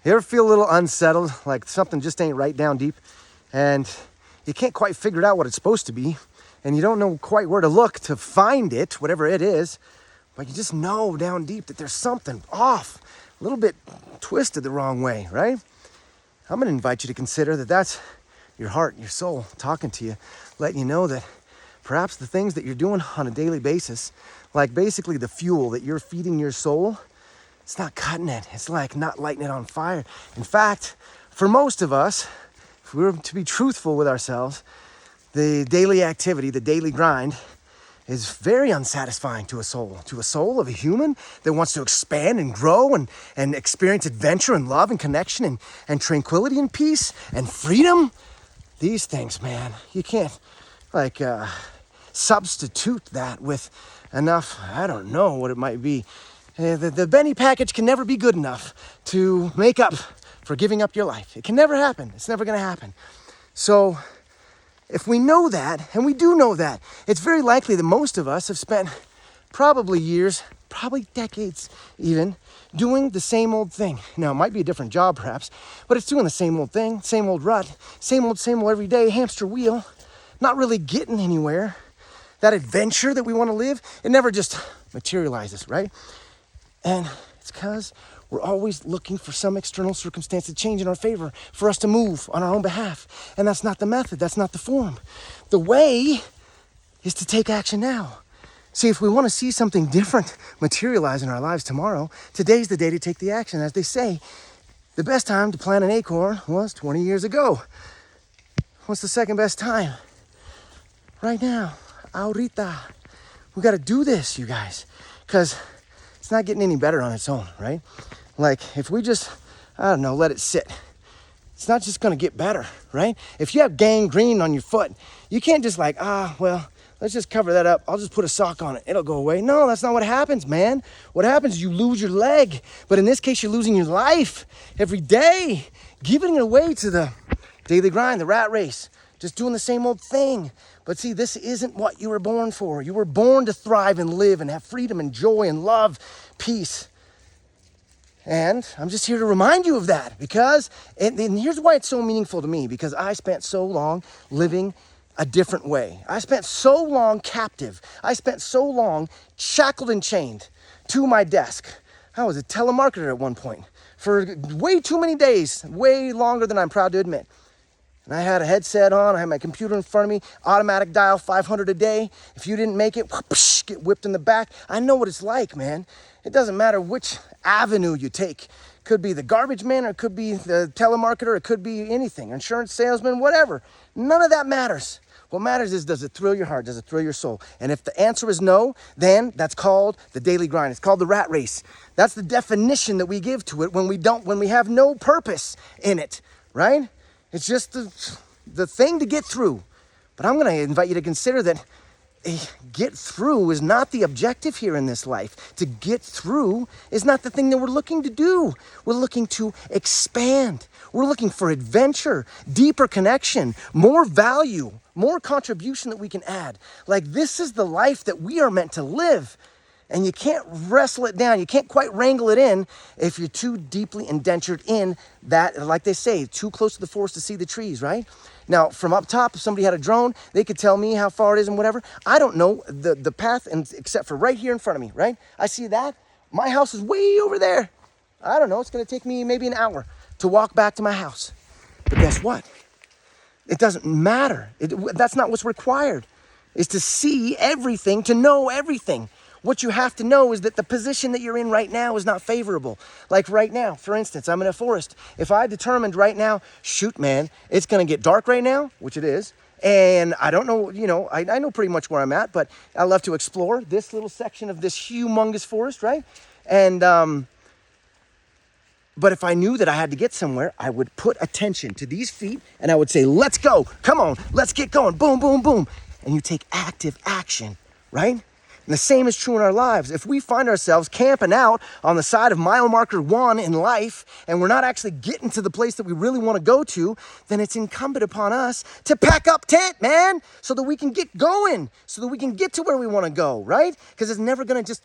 You ever feel a little unsettled, like something just ain't right down deep, and you can't quite figure out what it's supposed to be, and you don't know quite where to look to find it, whatever it is, but you just know down deep that there's something off, a little bit twisted the wrong way, right? I'm gonna invite you to consider that that's your heart, your soul talking to you, letting you know that perhaps the things that you're doing on a daily basis, like basically the fuel that you're feeding your soul, it's not cutting it. It's like not lighting it on fire. In fact, for most of us, if we were to be truthful with ourselves, the daily activity, the daily grind is very unsatisfying to a soul of a human that wants to expand and grow and experience adventure and love and connection and tranquility and peace and freedom. These things, man, you can't substitute that with enough, I don't know what it might be. The Benny package can never be good enough to make up for giving up your life. It can never happen. It's never going to happen. So if we know that, and we do know that, it's very likely that most of us have spent probably years, probably decades even, doing the same old thing. Now, it might be a different job perhaps, but it's doing the same old thing, same old rut, same old every day, hamster wheel, not really getting anywhere. That adventure that we want to live, it never just materializes, right? And it's because we're always looking for some external circumstance to change in our favor for us to move on our own behalf. And that's not the method. That's not the form. The way is to take action now. See, if we want to see something different materialize in our lives tomorrow, today's the day to take the action. As they say, the best time to plant an acorn was 20 years ago. What's the second best time? Right now. Ahorita. We got to do this, you guys, because it's not getting any better on its own, right? Like if we just, I don't know, let it sit, it's not just gonna get better, right? If you have gangrene on your foot, you can't just like, well, let's just cover that up. I'll just put a sock on it. It'll go away. No, that's not what happens, man. What happens is you lose your leg. But in this case, you're losing your life every day, giving it away to the daily grind, the rat race, just doing the same old thing. But see, this isn't what you were born for. You were born to thrive and live and have freedom and joy and love, peace. And I'm just here to remind you of that because, and here's why it's so meaningful to me, because I spent so long living a different way. I spent so long captive. I spent so long shackled and chained to my desk. I was a telemarketer at one point for way too many days, way longer than I'm proud to admit. And I had a headset on, I had my computer in front of me, automatic dial 500 a day. If you didn't make it, whoosh, get whipped in the back. I know what it's like, man. It doesn't matter which avenue you take. Could be the garbage man, or it could be the telemarketer, it could be anything, insurance salesman, whatever. None of that matters. What matters is, does it thrill your heart? Does it thrill your soul? And if the answer is no, then that's called the daily grind. It's called the rat race. That's the definition that we give to it when we have no purpose in it, right? It's just the thing to get through. But I'm going to invite you to consider that get through is not the objective here in this life. To get through is not the thing that we're looking to do. We're looking to expand. We're looking for adventure, deeper connection, more value, more contribution that we can add. Like this is the life that we are meant to live. And you can't wrestle it down. You can't quite wrangle it in if you're too deeply indentured in that, like they say, too close to the forest to see the trees, right? Now, from up top, if somebody had a drone, they could tell me how far it is and whatever. I don't know the path, except for right here in front of me, right? I see that. My house is way over there. I don't know. It's going to take me maybe an hour to walk back to my house. But guess what? It doesn't matter. That's not what's required, is to see everything, to know everything. What you have to know is that the position that you're in right now is not favorable. Like right now, for instance, I'm in a forest. If I determined right now, shoot, man, it's going to get dark right now, which it is, and I don't know, I know pretty much where I'm at, but I love to explore this little section of this humongous forest, right? And, but if I knew that I had to get somewhere, I would put attention to these feet and I would say, let's go, come on, let's get going, boom, boom, boom. And you take active action, right? And the same is true in our lives. If we find ourselves camping out on the side of mile marker 1 in life, and we're not actually getting to the place that we really want to go to, then it's incumbent upon us to pack up tent, man, so that we can get going, so that we can get to where we want to go, right? Because it's never going to just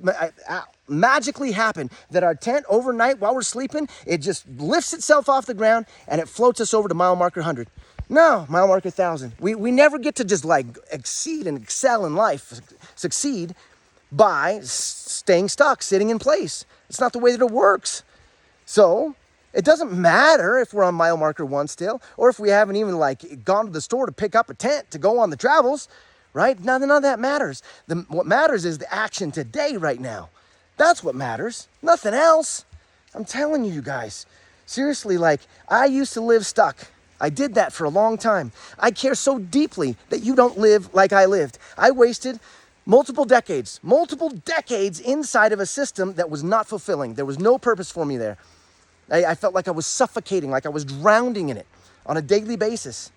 magically happen that our tent overnight while we're sleeping, it just lifts itself off the ground and it floats us over to mile marker 100. No, mile marker 1,000. We never get to just like exceed and excel in life, succeed by staying stuck, sitting in place. It's not the way that it works. So it doesn't matter if we're on mile marker 1 still, or if we haven't even like gone to the store to pick up a tent to go on the travels, right? None of that matters. What matters is the action today, right now. That's what matters, nothing else. I'm telling you guys, seriously, like I used to live stuck. I did that for a long time. I care so deeply that you don't live like I lived. I wasted multiple decades inside of a system that was not fulfilling. There was no purpose for me there. I felt like I was suffocating, like I was drowning in it on a daily basis.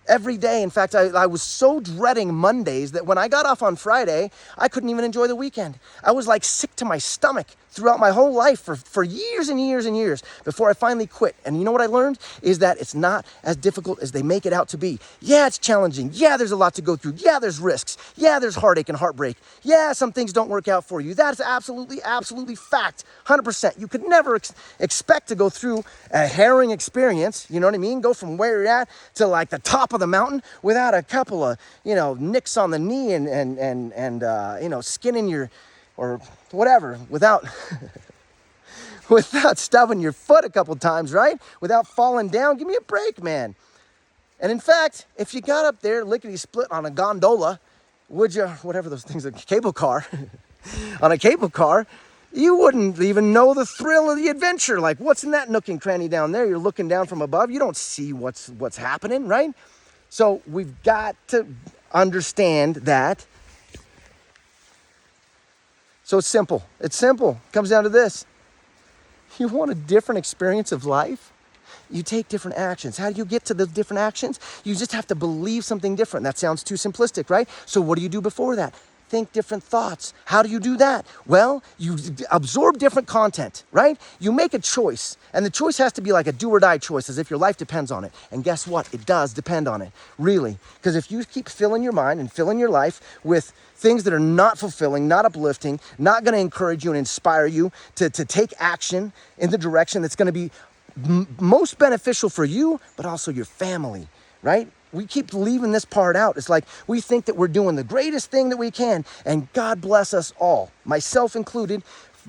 Every day. In fact, I was so dreading Mondays that when I got off on Friday, I couldn't even enjoy the weekend. I was like sick to my stomach throughout my whole life for years and years and years before I finally quit. And you know what I learned? Is that it's not as difficult as they make it out to be. Yeah, it's challenging. Yeah, there's a lot to go through. Yeah, there's risks. Yeah, there's heartache and heartbreak. Yeah, some things don't work out for you. That's absolutely fact. 100%. You could never expect to go through a harrowing experience, you know what I mean? Go from where you're at to like the top of the mountain without a couple of, nicks on the knee and skin in your, or whatever, without stubbing your foot a couple times, right? Without falling down. Give me a break, man. And in fact, if you got up there lickety-split on a gondola, would you, whatever those things are, cable car, on a cable car, you wouldn't even know the thrill of the adventure. Like, what's in that nook and cranny down there? You're looking down from above. You don't see what's happening, right? So we've got to understand that. So it's simple. It's simple. It comes down to this. You want a different experience of life? You take different actions. How do you get to the different actions? You just have to believe something different. That sounds too simplistic, right? So what do you do before that? Think different thoughts. How do you do that? Well, you absorb different content, right? You make a choice, and the choice has to be like a do or die choice, as if your life depends on it. And guess what? It does depend on it, really. Because if you keep filling your mind and filling your life with things that are not fulfilling, not uplifting, not going to encourage you and inspire you to take action in the direction that's going to be most beneficial for you, but also your family, right? We keep leaving this part out. It's like we think that we're doing the greatest thing that we can, and God bless us all, myself included,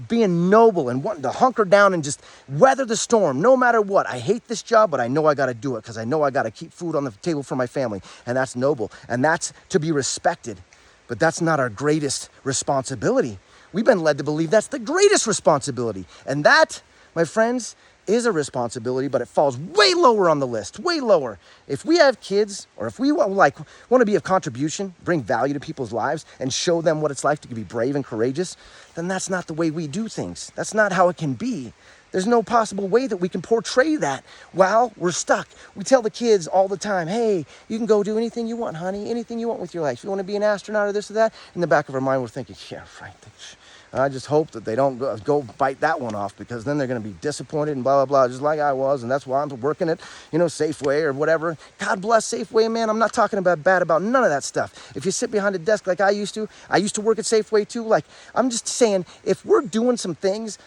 being noble and wanting to hunker down and just weather the storm no matter what. I hate this job, but I know I got to do it because I know I got to keep food on the table for my family, and that's noble, and that's to be respected. But that's not our greatest responsibility. We've been led to believe that's the greatest responsibility, and that, my friends, is a responsibility, but it falls way lower on the list, way lower. If we have kids, or if we want to be of contribution, bring value to people's lives, and show them what it's like to be brave and courageous, then that's not the way we do things. That's not how it can be. There's no possible way that we can portray that while we're stuck. We tell the kids all the time, hey, you can go do anything you want, honey, anything you want with your life. You want to be an astronaut or this or that? In the back of our mind, we're thinking, yeah, right. I just hope that they don't go bite that one off, because then they're going to be disappointed and blah, blah, blah, just like I was. And that's why I'm working at, Safeway or whatever. God bless Safeway, man. I'm not talking bad about none of that stuff. If you sit behind a desk like I used to work at Safeway too. Like, I'm just saying, if we're doing some things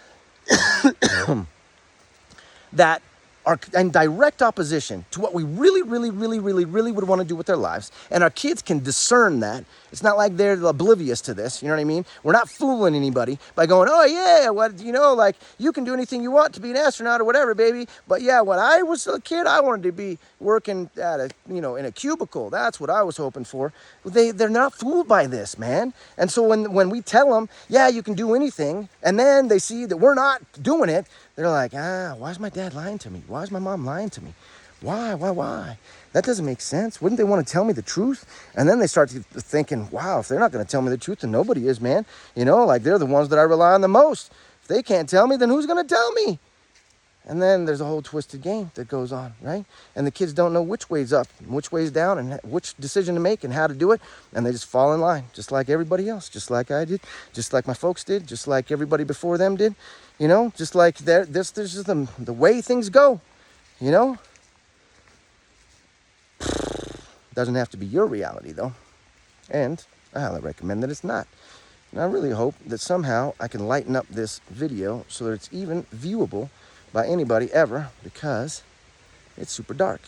that are in direct opposition to what we really would want to do with their lives, and our kids can discern that. It's not like they're oblivious to this, you know what I mean? We're not fooling anybody by going, oh yeah, you can do anything you want to be an astronaut or whatever, baby. But yeah, when I was a kid, I wanted to be working at in a cubicle. That's what I was hoping for. They're not fooled by this, man. And so when we tell them, yeah, you can do anything, and then they see that we're not doing it, they're like, why is my dad lying to me? Why is my mom lying to me? Why? That doesn't make sense. Wouldn't they want to tell me the truth? And then they start thinking, wow, if they're not going to tell me the truth, then nobody is, man. They're the ones that I rely on the most. If they can't tell me, then who's going to tell me? And then there's a whole twisted game that goes on, right? And the kids don't know which way's up, and which way's down, and which decision to make and how to do it. And they just fall in line, just like everybody else, just like I did, just like my folks did, just like everybody before them did. You know, just like this is just the way things go, you know? Doesn't have to be your reality, though. And I highly recommend that it's not. And I really hope that somehow I can lighten up this video so that it's even viewable by anybody ever, because it's super dark.